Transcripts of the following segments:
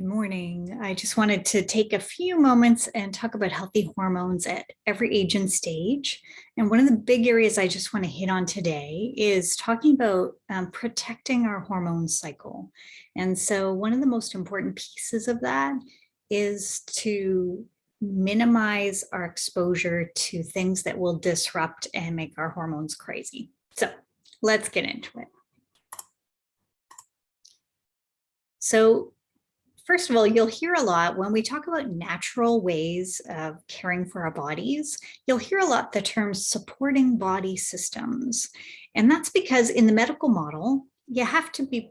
Good morning. I just wanted to take a few moments and talk about healthy hormones at every age and stage. And one of the big areas I just want to hit on today is talking about protecting our hormone cycle. And so, one of the most important pieces of that is to minimize our exposure to things that will disrupt and make our hormones crazy. So, let's get into it. So, first of all, you'll hear a lot when we talk about natural ways of caring for our bodies, you'll hear a lot the term supporting body systems. And that's because in the medical model, you have to be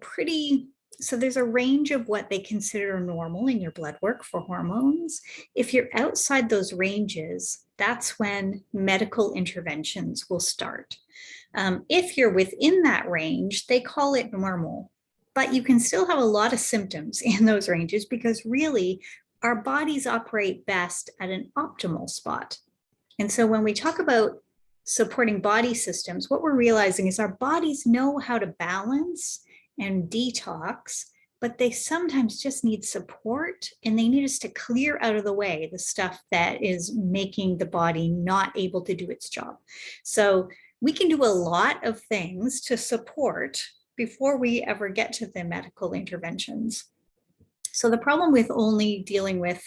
so there's a range of what they consider normal in your blood work for hormones. If you're outside those ranges, that's when medical interventions will start. If you're within that range, they call it normal. But you can still have a lot of symptoms in those ranges because really our bodies operate best at an optimal spot. And so when we talk about supporting body systems, what we're realizing is our bodies know how to balance and detox, but they sometimes just need support and they need us to clear out of the way the stuff that is making the body not able to do its job. So we can do a lot of things to support before we ever get to the medical interventions. So the problem with only dealing with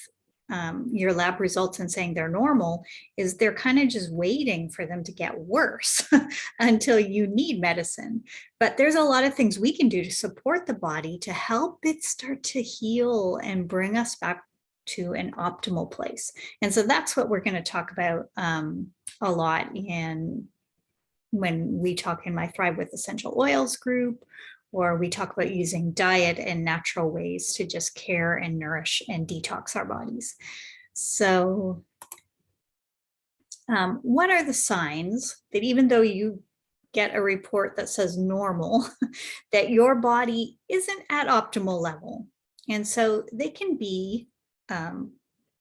your lab results and saying they're normal is they're kind of just waiting for them to get worse until you need medicine. But there's a lot of things we can do to support the body to help it start to heal and bring us back to an optimal place. And so that's what we're going to talk about a lot when we talk in my Thrive with Essential Oils group, or we talk about using diet and natural ways to just care and nourish and detox our bodies. So what are the signs that even though you get a report that says normal, that your body isn't at optimal level? And so they can be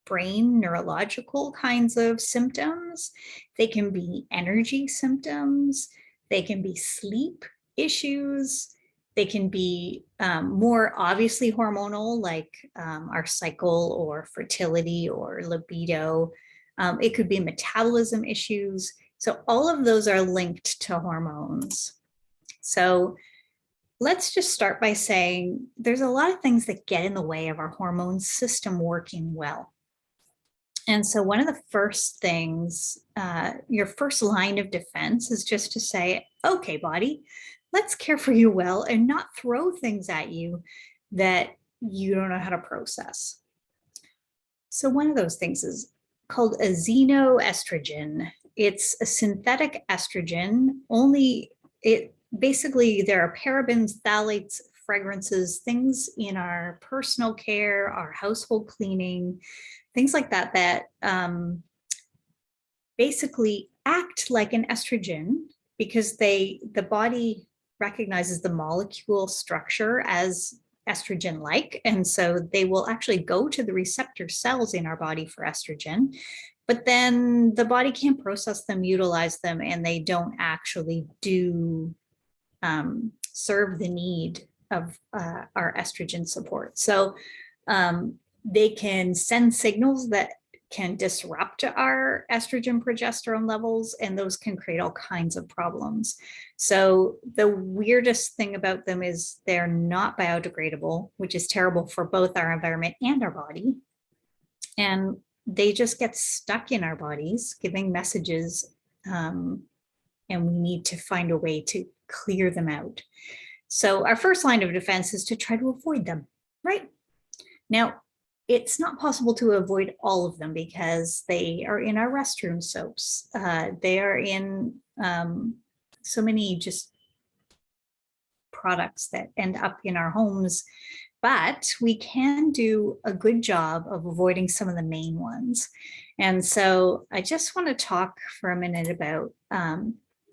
brain neurological kinds of symptoms. They can be energy symptoms. They can be sleep issues. They can be more obviously hormonal, like our cycle or fertility or libido. It could be metabolism issues. So all of those are linked to hormones. So let's just start by saying there's a lot of things that get in the way of our hormone system working well. And so one of the first things, your first line of defense is just to say, okay, body, let's care for you well and not throw things at you that you don't know how to process. So one of those things is called a xeno-estrogen. It's a synthetic estrogen, basically there are parabens, phthalates, fragrances, things in our personal care, our household cleaning, things like that, that basically act like an estrogen because the body recognizes the molecule structure as estrogen-like. And so they will actually go to the receptor cells in our body for estrogen, but then the body can't process them, utilize them, and they don't actually serve the need of our estrogen support. So they can send signals that can disrupt our estrogen progesterone levels, and those can create all kinds of problems. So the weirdest thing about them is they're not biodegradable, which is terrible for both our environment and our body. And they just get stuck in our bodies, giving messages, and we need to find a way to clear them out. So our first line of defense is to try to avoid them, right? Now, it's not possible to avoid all of them because they are in our restroom soaps. They are in so many just products that end up in our homes, but we can do a good job of avoiding some of the main ones. And so I just want to talk for a minute about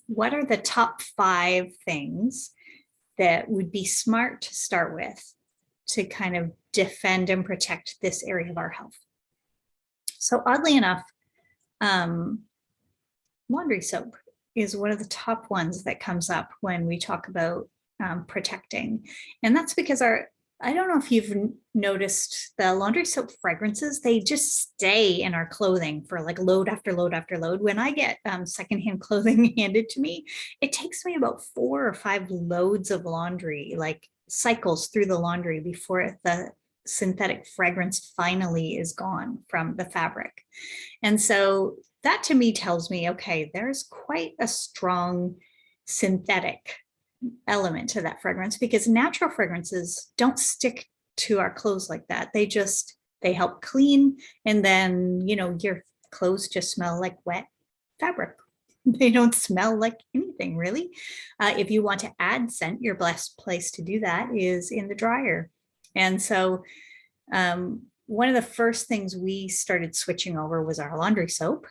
what are the top 5 things that would be smart to start with to kind of defend and protect this area of our health. So oddly enough, laundry soap is one of the top ones that comes up when we talk about protecting. And that's because our I don't know if you've noticed the laundry soap fragrances, they just stay in our clothing for like load after load after load. When I get secondhand clothing handed to me, it takes me about 4 or 5 loads of laundry, like cycles through the laundry before the synthetic fragrance finally is gone from the fabric. And so that to me tells me, okay, there's quite a strong synthetic element to that fragrance, because natural fragrances don't stick to our clothes like that. They help clean, and then your clothes just smell like wet fabric. They don't smell like anything really. If you want to add scent, your best place to do that is in the dryer. And so one of the first things we started switching over was our laundry soap.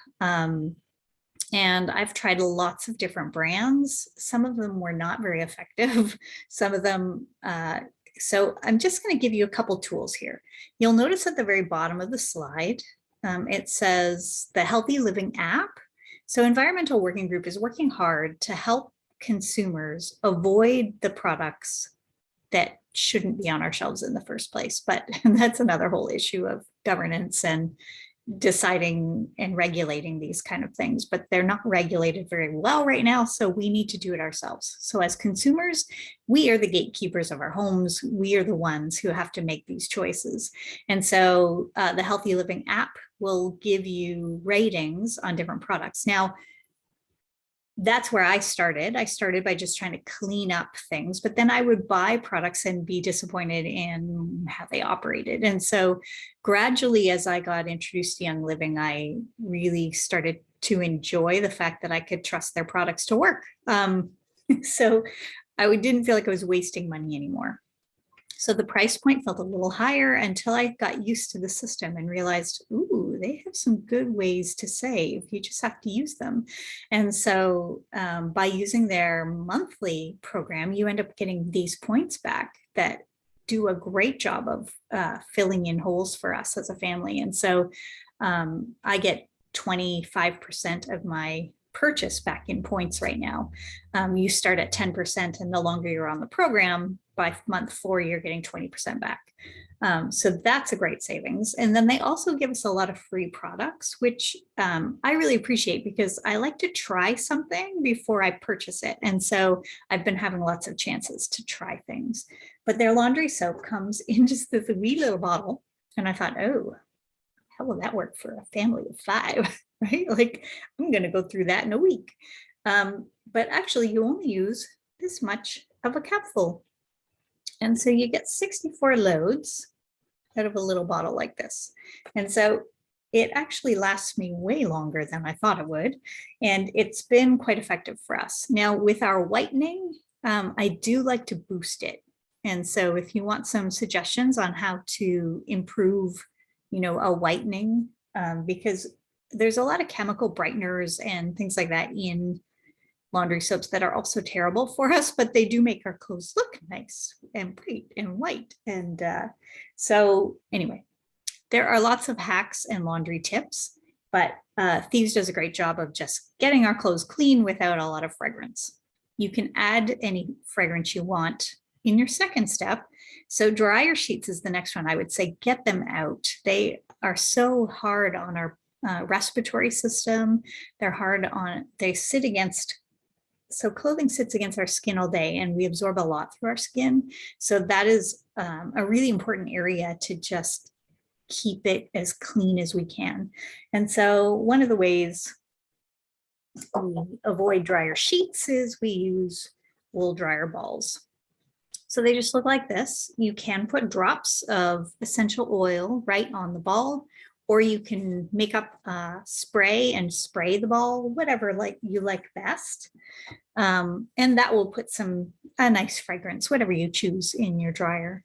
And I've tried lots of different brands. Some of them were not very effective. Some of them, so I'm just going to give you a couple tools here. You'll notice at the very bottom of the slide, it says the Healthy Living app. So Environmental Working Group is working hard to help consumers avoid the products that shouldn't be on our shelves in the first place. But that's another whole issue of governance and deciding and regulating these kind of things, but they're not regulated very well right now. So we need to do it ourselves. So as consumers, we are the gatekeepers of our homes. We are the ones who have to make these choices. And so the Healthy Living app will give you ratings on different products. Now, that's where I started. I started by just trying to clean up things, but then I would buy products and be disappointed in how they operated. And so gradually, as I got introduced to Young Living, I really started to enjoy the fact that I could trust their products to work. So I didn't feel like I was wasting money anymore. So the price point felt a little higher until I got used to the system and realized, ooh, they have some good ways to save. You just have to use them. And so by using their monthly program, you end up getting these points back that do a great job of filling in holes for us as a family. And so I get 25% of my purchase back in points right now. You start at 10%, and the longer you're on the program, by month 4, you're getting 20% back. So that's a great savings. And then they also give us a lot of free products, which I really appreciate, because I like to try something before I purchase it. And so I've been having lots of chances to try things. But their laundry soap comes in just this wee little bottle. And I thought, oh, how will that work for a family of 5, right? Like, I'm going to go through that in a week. But actually, you only use this much of a capful. And so you get 64 loads out of a little bottle like this. And so it actually lasts me way longer than I thought it would. And it's been quite effective for us. Now, with our whitening, I do like to boost it. And so if you want some suggestions on how to improve, a whitening, because there's a lot of chemical brighteners and things like that in laundry soaps that are also terrible for us, but they do make our clothes look nice and bright and white. And so anyway, there are lots of hacks and laundry tips, but Thieves does a great job of just getting our clothes clean without a lot of fragrance. You can add any fragrance you want in your second step. So dryer sheets is the next one. I would say get them out. They are so hard on our respiratory system. They're hard on, they sit against, so clothing sits against our skin all day, and we absorb a lot through our skin. So that is a really important area to just keep it as clean as we can. And so one of the ways we avoid dryer sheets is we use wool dryer balls. So they just look like this. You can put drops of essential oil right on the ball, or you can make up spray and spray the ball, whatever you like best. And that will put a nice fragrance, whatever you choose, in your dryer.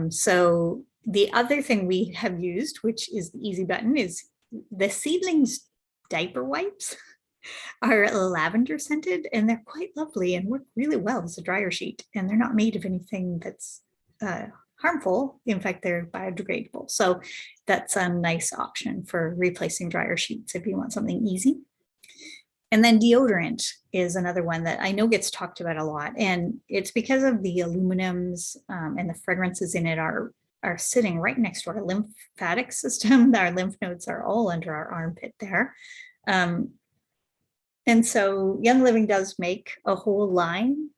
So the other thing we have used, which is the easy button, is the Seedlings diaper wipes are lavender scented, and they're quite lovely and work really well as a dryer sheet. And they're not made of anything that's harmful. In fact, they're biodegradable. So that's a nice option for replacing dryer sheets if you want something easy. And then deodorant is another one that I know gets talked about a lot. And it's because of the aluminums and the fragrances in it are sitting right next to our lymphatic system. Our lymph nodes are all under our armpit there. And so Young Living does make a whole line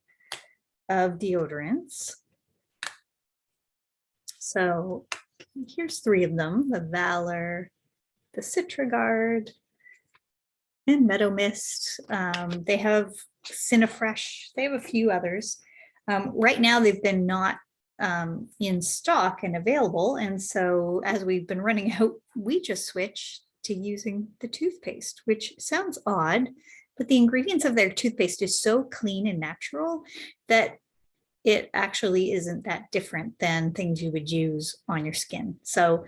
of deodorants. So here's 3 of them: the Valor, the Citragard, and Meadow Mist. They have Cinefresh. They have a few others. Right now, they've been not in stock and available. And so as we've been running out, we just switched to using the toothpaste, which sounds odd, but the ingredients of their toothpaste is so clean and natural that it actually isn't that different than things you would use on your skin. So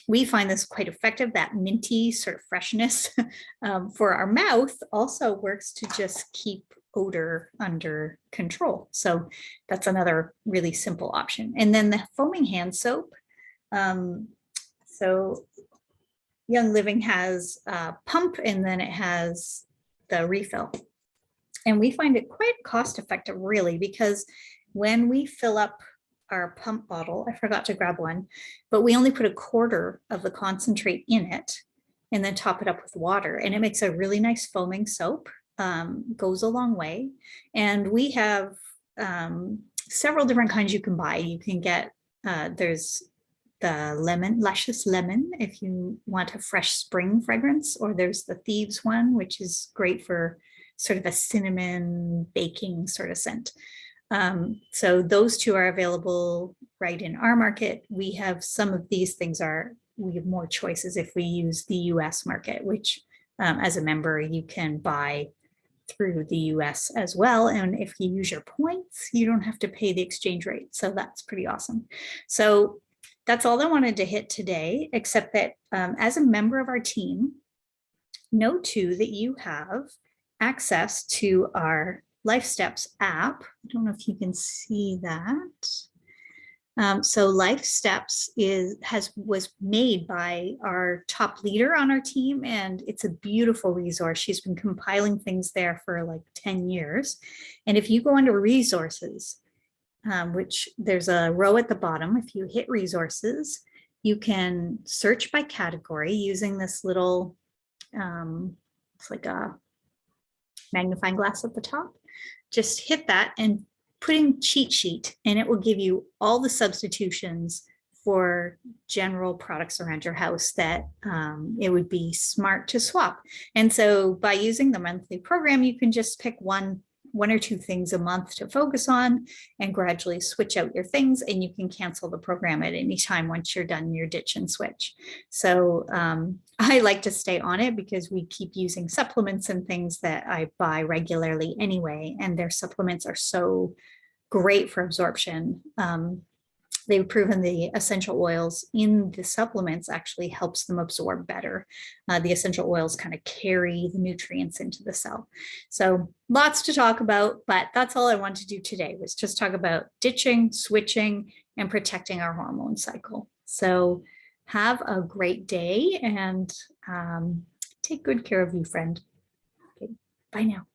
we find this quite effective. That minty sort of freshness for our mouth also works to just keep odor under control. So that's another really simple option. And then the foaming hand soap. So Young Living has a pump, and then it has the refill. And we find it quite cost effective, really, because when we fill up our pump bottle, I forgot to grab one, but we only put 1/4 of the concentrate in it and then top it up with water. And it makes a really nice foaming soap, goes a long way. And we have several different kinds you can buy. You can get, there's the luscious lemon if you want a fresh spring fragrance, or there's the Thieves one, which is great for sort of a cinnamon baking sort of scent. So those 2 are available right in our market. We have some of these things we have more choices if we use the US market, which as a member, you can buy through the US as well. And if you use your points, you don't have to pay the exchange rate. So that's pretty awesome. So that's all I wanted to hit today, except that as a member of our team, know too that you have access to our Life Steps app. I don't know if you can see that. So Life Steps was made by our top leader on our team, and it's a beautiful resource. She's been compiling things there for like 10 years. And if you go under resources, which there's a row at the bottom, if you hit resources, you can search by category using this little, it's like a magnifying glass at the top. Just hit that and put in cheat sheet, and it will give you all the substitutions for general products around your house that it would be smart to swap. And so by using the monthly program, you can just pick one or 2 things a month to focus on and gradually switch out your things, and you can cancel the program at any time once you're done your ditch and switch. So I like to stay on it because we keep using supplements and things that I buy regularly anyway, and their supplements are so great for absorption. They've proven the essential oils in the supplements actually helps them absorb better. The essential oils kind of carry the nutrients into the cell. So lots to talk about, but that's all I wanted to do today, was just talk about ditching, switching, and protecting our hormone cycle. So have a great day, and take good care of you, friend. Okay, bye now.